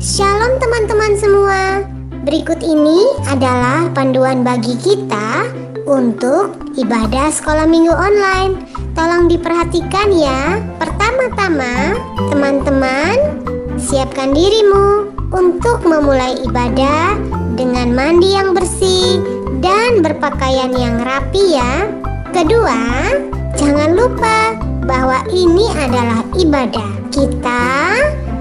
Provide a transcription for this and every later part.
Shalom teman-teman semua. Berikut ini adalah panduan bagi kita untuk ibadah sekolah minggu online. Tolong diperhatikan ya. Pertama-tama, teman-teman, siapkan dirimu untuk memulai ibadah dengan mandi yang bersih dan berpakaian yang rapi ya. Kedua, jangan lupa bahwa ini adalah ibadah. Kita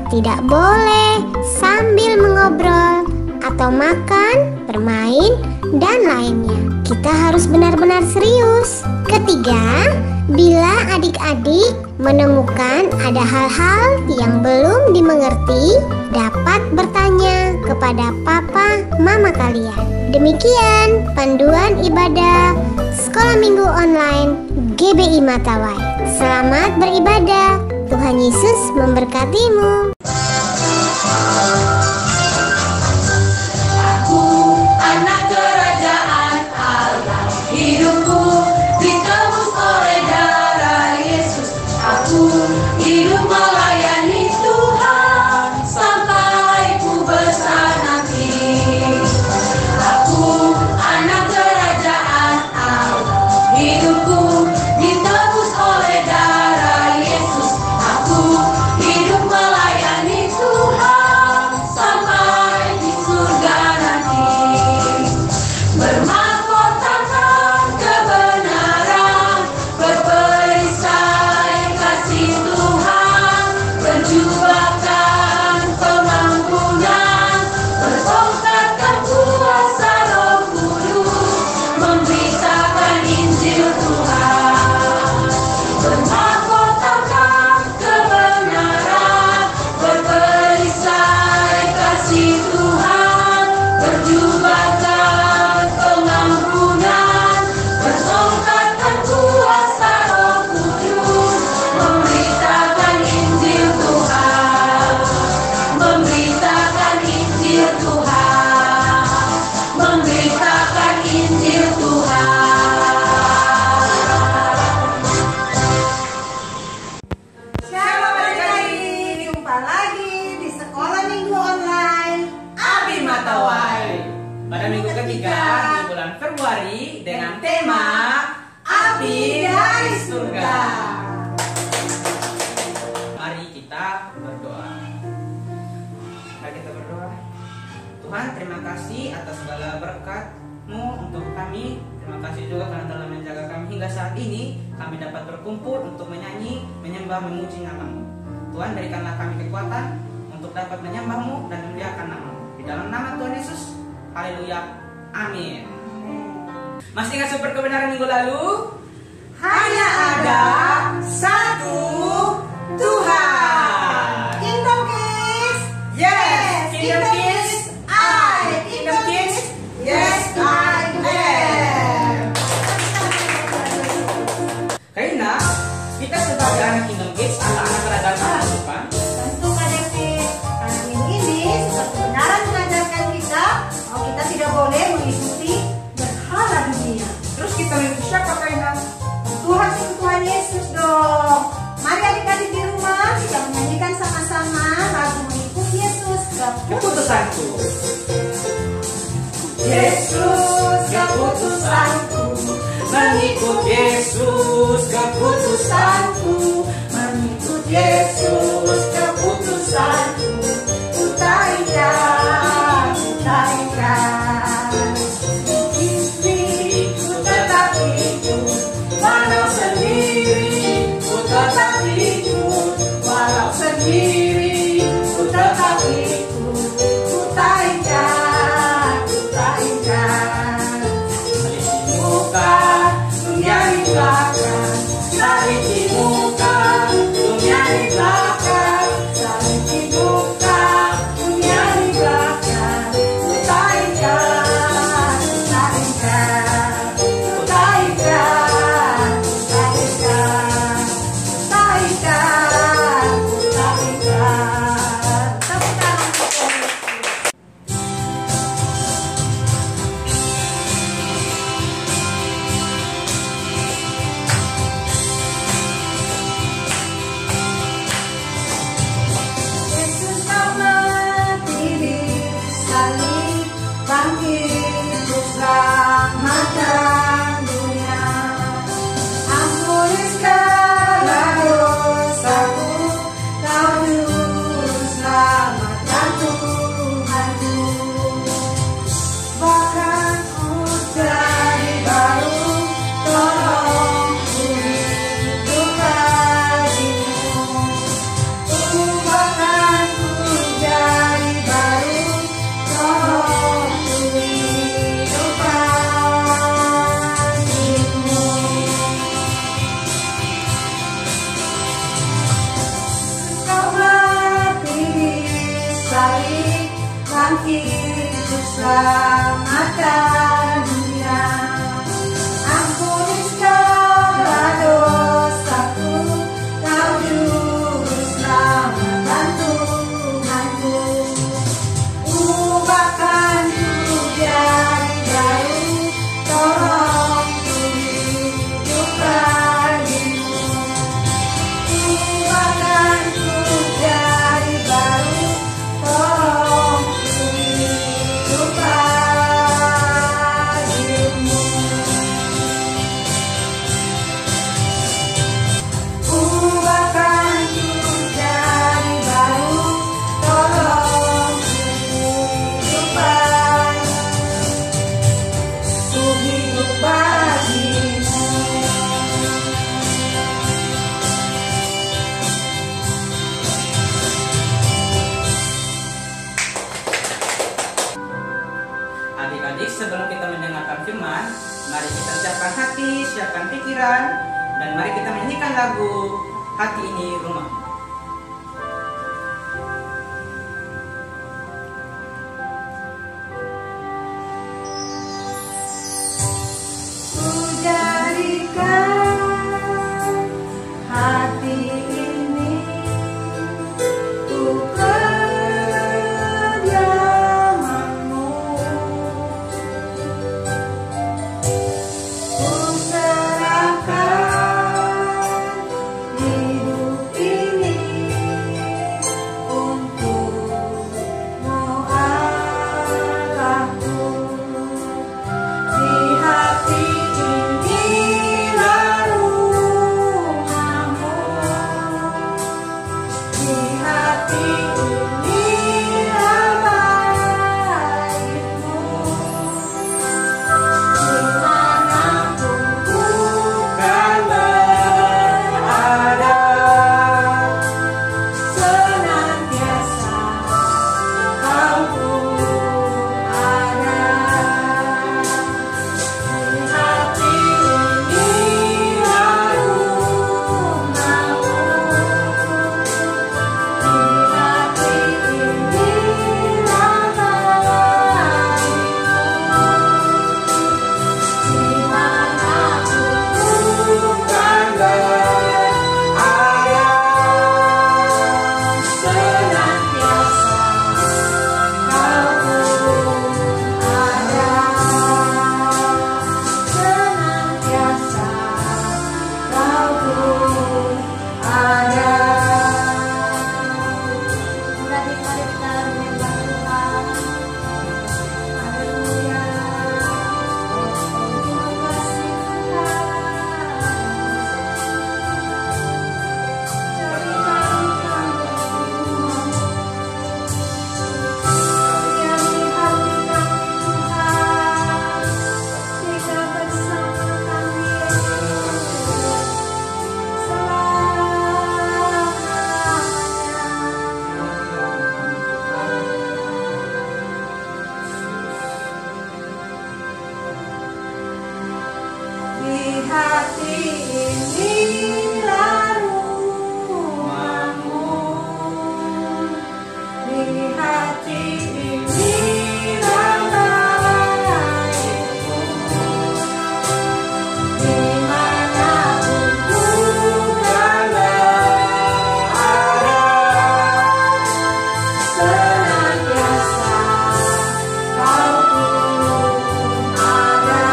tidak boleh sambil mengobrol atau makan, bermain, dan lainnya. Kita harus benar-benar serius. Ketiga, bila adik-adik menemukan ada hal-hal yang belum dimengerti, dapat bertanya kepada papa mama kalian. Demikian panduan ibadah Sekolah Minggu Online GBI Matawai. Selamat beribadah. Tuhan Yesus memberkatimu. Pada minggu ketiga di bulan Februari dengan tema Api dari Surga. Mari kita berdoa. Mari kita berdoa. Tuhan, terima kasih atas segala berkat-Mu untuk kami. Terima kasih juga karena telah menjaga kami hingga saat ini. Kami dapat berkumpul untuk menyanyi, menyembah, memuji nama-Mu. Tuhan, berikanlah kami kekuatan untuk dapat menyembah-Mu dan memuliakan nama-Mu. Di dalam nama Tuhan Yesus. Haleluya, amin. Masih ingat sumber kebenaran minggu lalu? Hanya ada satu Tuhan. Kingdom Kids, Yes, Kingdom Kids, I. Kingdom Kids, yes, I am. Karena kita sebagai anak Kingdom Kids, anak-anak kerajaan Allah, bukan? tentu Kak Devi. Karena minggu ini seperti kebenaran mengajarkan kita bahwa kita tidak boleh mengikuti berhala dunia. Terus kita mengikuti siapa, Kaina? Tuhan Yesus dong. Mari adik-adik di rumah kita menyanyikan sama-sama lagu mengikuti Yesus. Keputusanku. Yesus keputusanku, mengikut Yesus keputusanku, mengikut baik, bangkit untuk selamatkan dunia. Ampuni segala dosaku, Kau juru selamat Tuhanku. Ubahkanku jadi baru, tolong ku hidup bagimu. Ubahkanku jadi baru, tolong ku hidup bagimu. Ubahkanku jadi baru, tolong ku hidup bagimu. Adik-adik, sebelum kita mendengarkan firman, mari kita siapkan hati, siapkan pikiran, dan mari kita menyanyikan lagu Hati Ini Rumah. Ku jadikan hati ini ku kediamanmu. Ku serahkan hidup ini untukmu, Allahku. Di hati inilah rumahmu, di hati inilah baitmu. Dimanapun ku kan berada, senantiasa Kau pun ada. Di hati inilah rumahmu, di hati inilah baitmu. Dimanapun ku kan berada, senantiasa Kau pun ada. Senantiasa Kau pun ada. Mari kita menyembah Tuhan. Haleluya. Terima kasih Tuhan. Jadikan kami hati kami Tuhan, hingga bersama kami di hati inilah rumahmu, di hati inilah baitmu. Dimanapun ku kan berada, senantiasa Kau pun ada.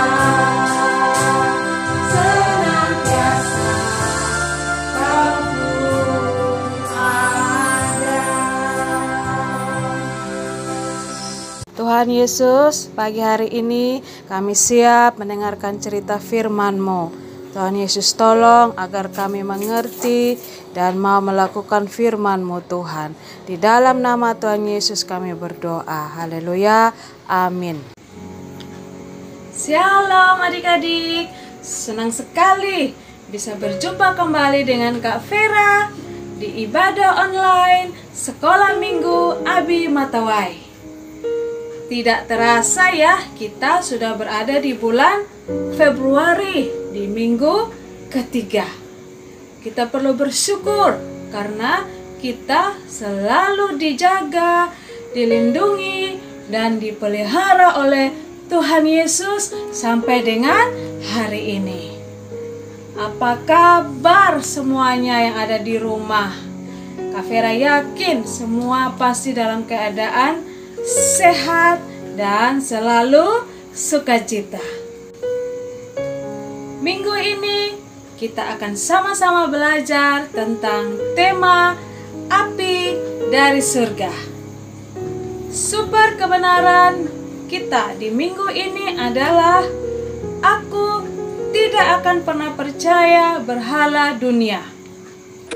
Senantiasa Kau pun ada. Tuhan Yesus, pagi hari ini kami siap mendengarkan cerita firman-Mu. Tuhan Yesus, tolong agar kami mengerti dan mau melakukan firman-Mu Tuhan. Di dalam nama Tuhan Yesus kami berdoa. Haleluya. Amin. Shalom adik-adik. Senang sekali bisa berjumpa kembali dengan Kak Vera di ibadah online Sekolah Minggu Abi Matawai. Tidak terasa ya, kita sudah berada di bulan Februari, di minggu ketiga. Kita perlu bersyukur karena kita selalu dijaga, dilindungi, dan dipelihara oleh Tuhan Yesus sampai dengan hari ini. Apa kabar semuanya yang ada di rumah? Kak Vera yakin semua pasti dalam keadaan sehat dan selalu sukacita. Minggu ini kita akan sama-sama belajar tentang tema api dari surga. Super kebenaran kita di minggu ini adalah aku tidak akan pernah percaya berhala dunia.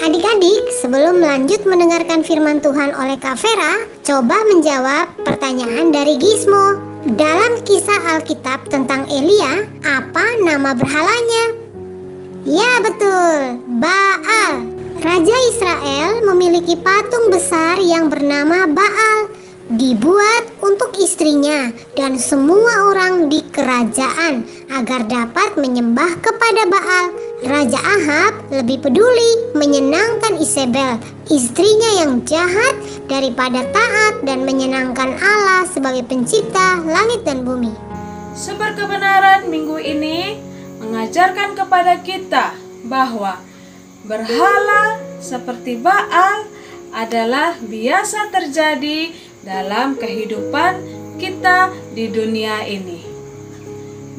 Adik-adik, sebelum lanjut mendengarkan firman Tuhan oleh Kak Vera, coba menjawab pertanyaan dari Gizmo. Dalam kisah Alkitab tentang Elia, apa nama berhalanya? Ya betul, Baal. Raja Israel memiliki patung besar yang bernama Baal. Dibuat untuk istrinya dan semua orang di kerajaan agar dapat menyembah kepada Baal. Raja Ahab lebih peduli menyenangkan Isabel, istrinya yang jahat, daripada taat dan menyenangkan Allah sebagai pencipta langit dan bumi. Sumber kebenaran minggu ini mengajarkan kepada kita bahwa berhala seperti Baal adalah biasa terjadi dalam kehidupan kita di dunia ini.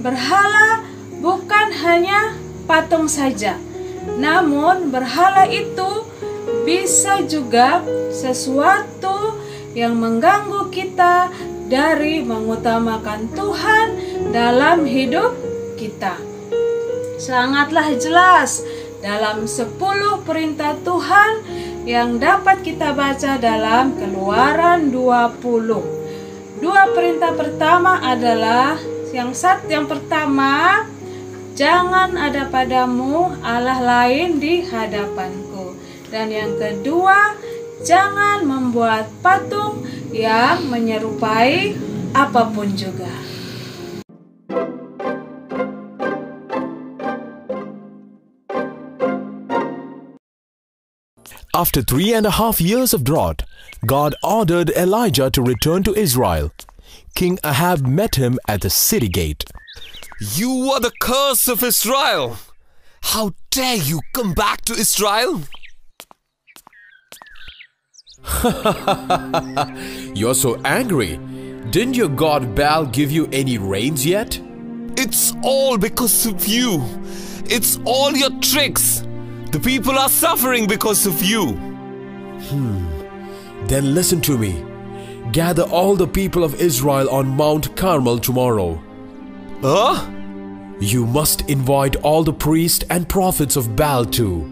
Berhala bukan hanya patung saja, namun berhala itu bisa juga sesuatu yang mengganggu kita dari mengutamakan Tuhan dalam hidup kita. Sangatlah jelas dalam 10 perintah Tuhan yang dapat kita baca dalam Keluaran 20. 2 perintah pertama adalah yang pertama, jangan ada padamu Allah lain di hadapanku. Dan yang kedua, jangan membuat patung yang menyerupai apapun juga. After 3.5 years of drought, God ordered Elijah to return to Israel. King Ahab met him at the city gate. You are the curse of Israel. How dare you come back to Israel? You're so angry. Didn't your god Baal give you any rains yet? It's all because of you. It's all your tricks. The people are suffering because of you. Then listen to me. Gather all the people of Israel on Mount Carmel tomorrow. Huh? You must invite all the priests and prophets of Baal too.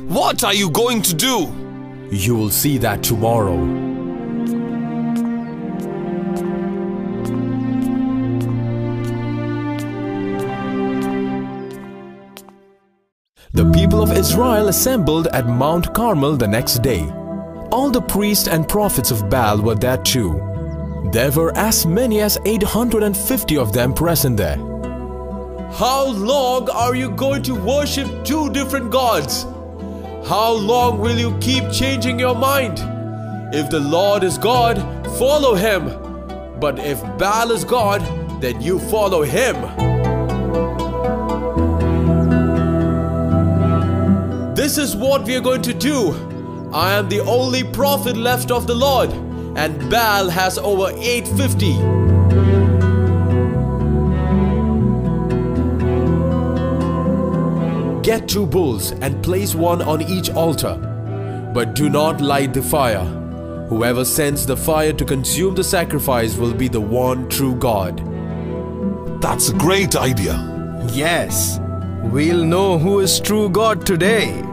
What are you going to do? You will see that tomorrow. The people of Israel assembled at Mount Carmel the next day. All the priests and prophets of Baal were there too. There were as many as 850 of them present there. How long are you going to worship 2 different gods? How long will you keep changing your mind? If the Lord is God, follow him. But if Baal is God, then you follow him. This is what we are going to do. I am the only prophet left of the Lord, and Baal has over 850. Get 2 bulls and place one on each altar, but do not light the fire. Whoever sends the fire to consume the sacrifice will be the one true God. That's a great idea. Yes, we'll know who is true God today.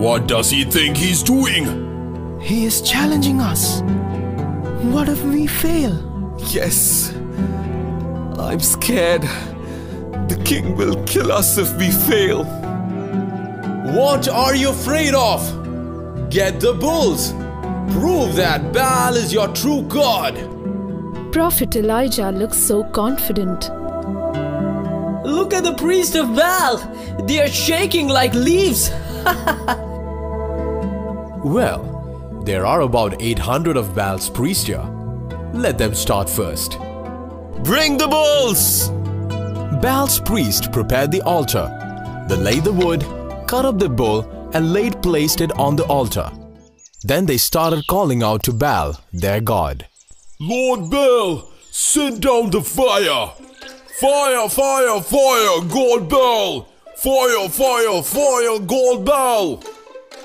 What does he think he's doing? He is challenging us. What if we fail? Yes, I'm scared. The king will kill us if we fail. What are you afraid of? Get the bulls. Prove that Baal is your true God. Prophet Elijah looks so confident. Look at the priest of Baal. They are shaking like leaves. Well, There are about 800 of Baal's priests here. Let them start first. Bring the bulls! Baal's priests prepared the altar. They laid the wood, cut up the bull, and placed it on the altar. Then they started calling out to Baal, their god. Lord Baal, send down the fire! Fire, fire, fire, God Baal! Fire, fire, fire, God Baal!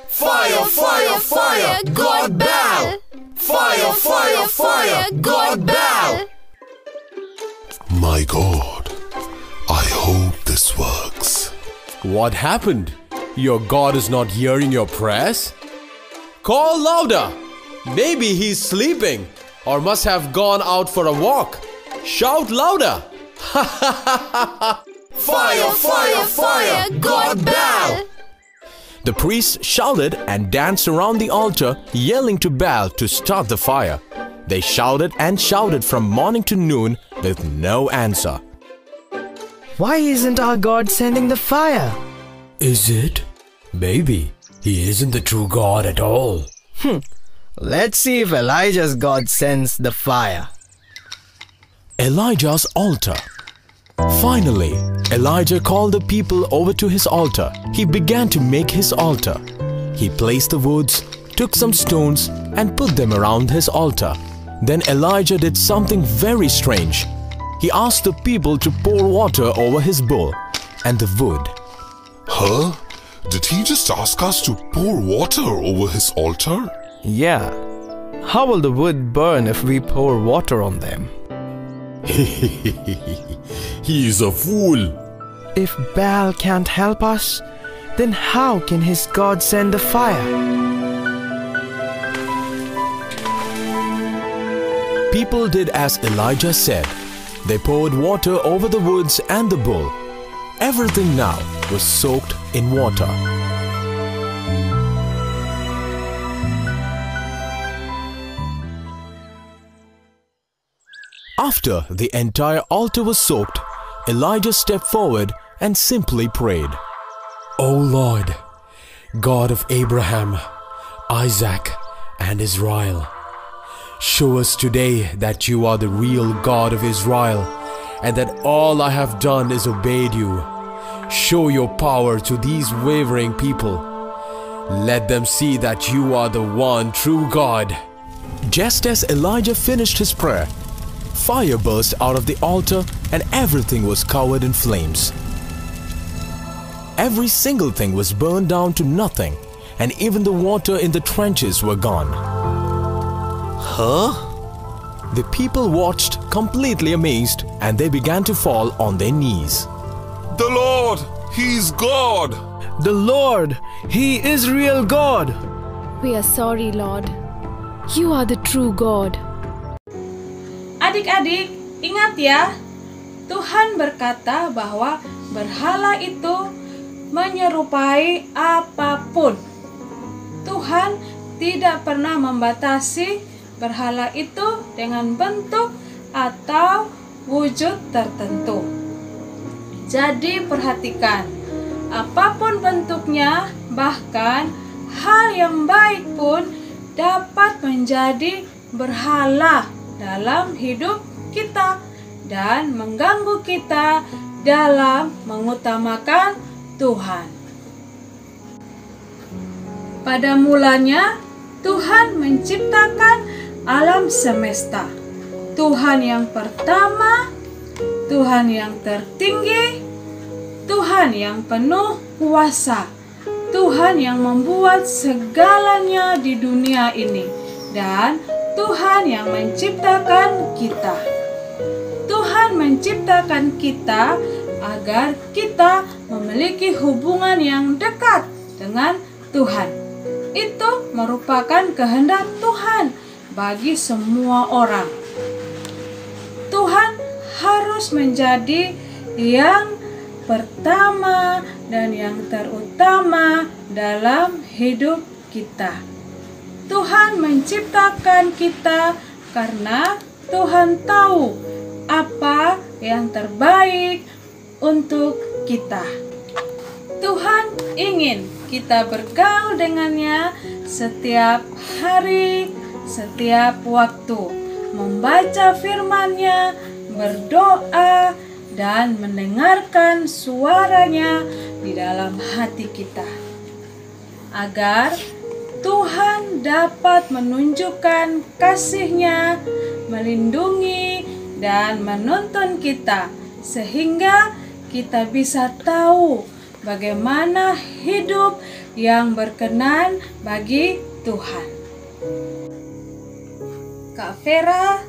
Fire, fire, fire, God Baal! Fire, fire, fire, God Baal! My God, I hope this works. What happened? Your god is not hearing your prayers? Call louder! Maybe he's sleeping or must have gone out for a walk. Shout louder! Fire, fire, fire, God Baal! The priests shouted and danced around the altar, yelling to Baal to start the fire. They shouted and shouted from morning to noon with no answer. Why isn't our God sending the fire? Is it? Maybe he isn't the true God at all. Let's see if Elijah's God sends the fire. Elijah's altar. Finally, Elijah called the people over to his altar. He began to make his altar. He placed the woods, took some stones, and put them around his altar. Then Elijah did something very strange. He asked the people to pour water over his bull and the wood. Huh? Did he just ask us to pour water over his altar? Yeah. How will the wood burn if we pour water on them? He is a fool. If Baal can't help us, then how can his God send the fire? People did as Elijah said. They poured water over the woods and the bull. Everything now was soaked in water. After the entire altar was soaked, Elijah stepped forward and simply prayed. O Lord, God of Abraham, Isaac, and Israel, show us today that you are the real God of Israel and that all I have done is obeyed you. Show your power to these wavering people. Let them see that you are the one true God. Just as Elijah finished his prayer, fire burst out of the altar and everything was covered in flames. Every single thing was burned down to nothing, and even the water in the trenches were gone. Huh? The people watched completely amazed, and they began to fall on their knees. The Lord, He's God! The Lord, He is real God! We are sorry, Lord. You are the true God. Adik-adik, ingat ya, Tuhan berkata bahwa berhala itu menyerupai apapun. Tuhan tidak pernah membatasi berhala itu dengan bentuk atau wujud tertentu. Jadi perhatikan, apapun bentuknya, bahkan hal yang baik pun dapat menjadi berhala dalam hidup kita dan mengganggu kita dalam mengutamakan Tuhan. Pada mulanya, Tuhan menciptakan alam semesta. Tuhan yang pertama, Tuhan yang tertinggi, Tuhan yang penuh kuasa, Tuhan yang membuat segalanya di dunia ini, dan Tuhan yang menciptakan kita. Tuhan menciptakan kita agar kita memiliki hubungan yang dekat dengan Tuhan. Itu merupakan kehendak Tuhan bagi semua orang. Tuhan harus menjadi yang pertama dan yang terutama dalam hidup kita. Tuhan menciptakan kita karena Tuhan tahu apa yang terbaik untuk kita. Tuhan ingin kita bergaul dengannya setiap hari, setiap waktu, membaca firman-Nya, berdoa, dan mendengarkan suaranya di dalam hati kita, agar Tuhan dapat menunjukkan kasih-Nya, melindungi dan menuntun kita, sehingga kita bisa tahu bagaimana hidup yang berkenan bagi Tuhan. Kak Vera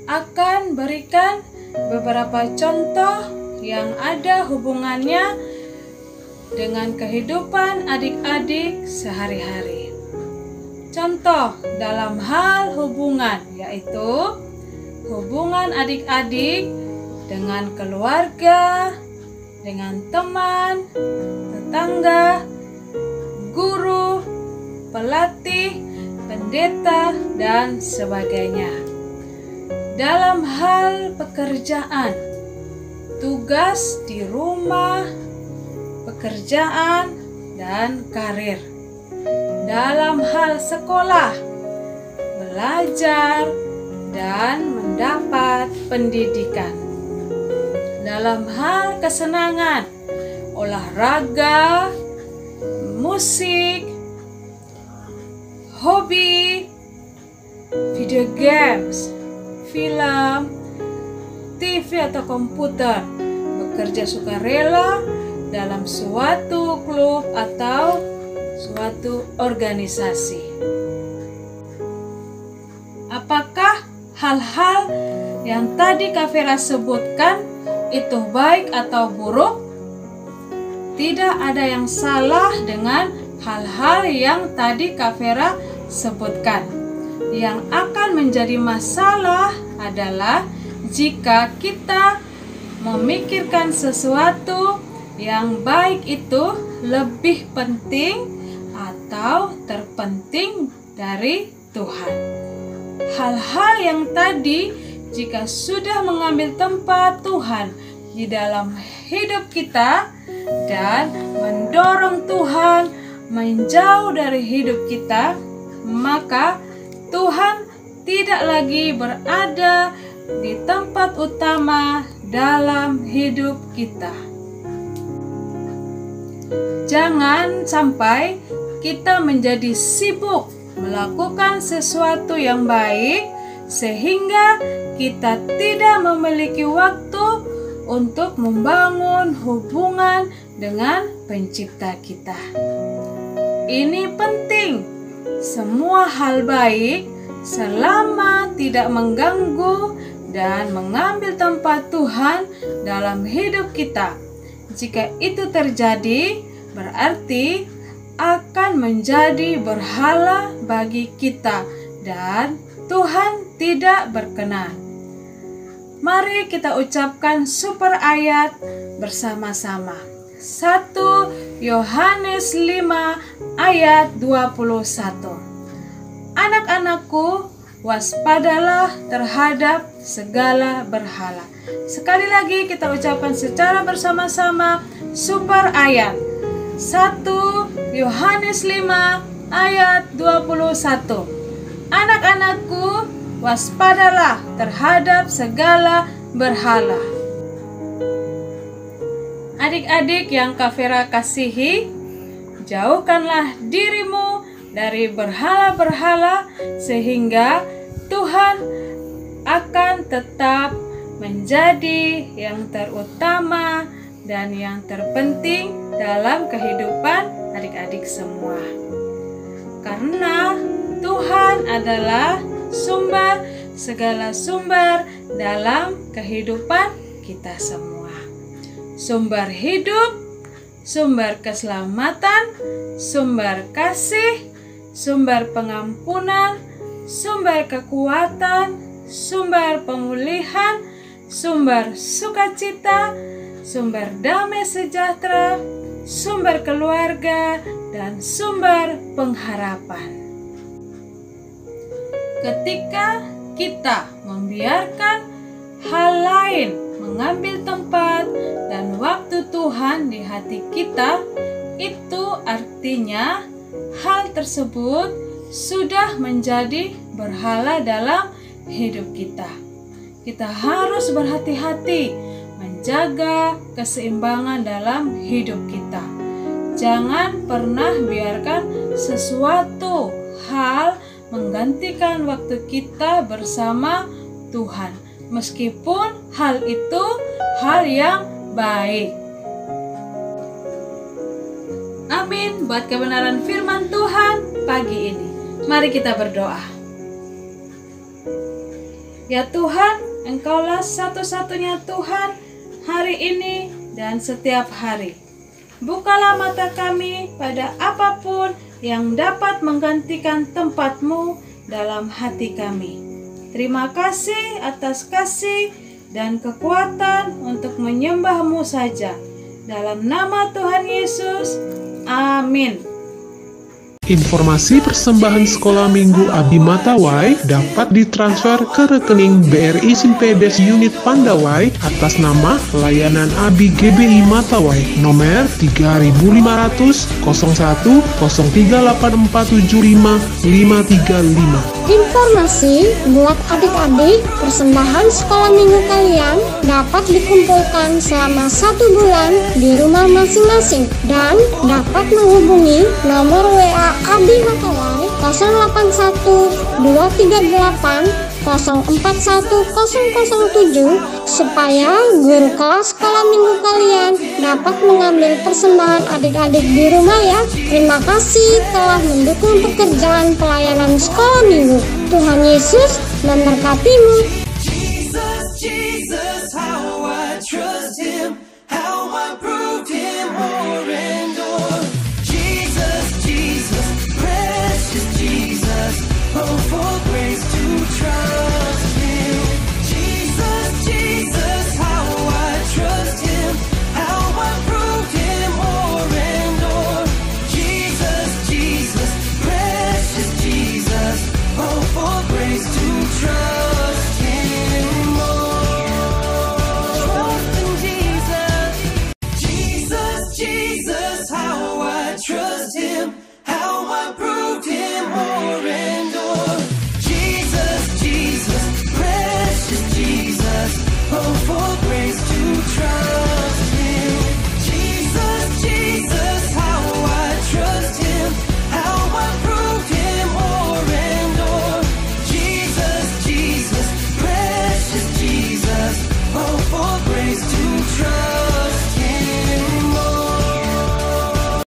akan berikan beberapa contoh yang ada hubungannya dengan kehidupan adik-adik sehari-hari. Contoh dalam hal hubungan, yaitu hubungan adik-adik dengan keluarga, dengan teman, tetangga, guru, pelatih, pendeta, dan sebagainya. Dalam hal pekerjaan, tugas di rumah, pekerjaan, dan karir. Dalam hal sekolah, belajar, dan mendapat pendidikan. Dalam hal kesenangan, olahraga, musik, hobi, video games, film, TV atau komputer, bekerja sukarela dalam suatu klub atau suatu organisasi. Apakah hal-hal yang tadi Kak Vera sebutkan itu baik atau buruk? Tidak ada yang salah dengan hal-hal yang tadi Kak Vera sebutkan. Yang akan menjadi masalah adalah jika kita memikirkan sesuatu yang baik itu lebih penting atau terpenting dari Tuhan. Hal-hal yang tadi jika sudah mengambil tempat Tuhan di dalam hidup kita dan mendorong Tuhan menjauh dari hidup kita, maka Tuhan tidak lagi berada di tempat utama dalam hidup kita. Jangan sampai kita menjadi sibuk melakukan sesuatu yang baik sehingga kita tidak memiliki waktu untuk membangun hubungan dengan Pencipta kita. Ini penting. Semua hal baik selama tidak mengganggu dan mengambil tempat Tuhan dalam hidup kita. Jika itu terjadi, berarti akan menjadi berhala bagi kita dan Tuhan tidak berkenan. Mari kita ucapkan super ayat bersama-sama. 1 Yohanes 5 ayat 21. Anak-anakku, waspadalah terhadap segala berhala. Sekali lagi kita ucapkan secara bersama-sama super ayat. 1 Yohanes 5 ayat 21. Anak-anakku, waspadalah terhadap segala berhala. Adik-adik yang Kak Vera kasihi, jauhkanlah dirimu dari berhala-berhala sehingga Tuhan akan tetap menjadi yang terutama dan yang terpenting dalam kehidupan adik-adik semua. Karena Tuhan adalah sumber segala sumber dalam kehidupan kita semua. Sumber hidup, sumber keselamatan, sumber kasih, sumber pengampunan, sumber kekuatan, sumber pemulihan, sumber sukacita, sumber damai sejahtera, sumber keluarga, dan sumber pengharapan. Ketika kita membiarkan hal lain mengambil tempat dan waktu Tuhan di hati kita, Itu artinya hal tersebut sudah menjadi berhala dalam hidup kita. Kita harus berhati-hati menjaga keseimbangan dalam hidup kita. Jangan pernah biarkan sesuatu hal menggantikan waktu kita bersama Tuhan, meskipun hal itu hal yang baik. Amin buat kebenaran firman Tuhan pagi ini. Mari kita berdoa. Ya Tuhan, Engkaulah satu-satunya Tuhan hari ini dan setiap hari. Bukalah mata kami pada apapun yang dapat menggantikan tempat-Mu dalam hati kami. Terima kasih atas kasih dan kekuatan untuk menyembah-Mu saja. Dalam nama Tuhan Yesus, amin. Informasi persembahan sekolah minggu Abi Matawai dapat ditransfer ke rekening BRI Simpedes Unit Pandawai atas nama Layanan Abi GBI Matawai nomor 3500 01 038475 535. Informasi buat adik-adik, persembahan sekolah minggu kalian dapat dikumpulkan selama 1 bulan di rumah masing-masing dan dapat menghubungi nomor WA Abi Matawai 081 238 041007 supaya guru kelas sekolah minggu kalian dapat mengambil persembahan adik-adik di rumah ya. Terima kasih telah mendukung pekerjaan pelayanan sekolah minggu. Tuhan Yesus memberkatimu. Jesus, how I trust Him, how I proved Him more and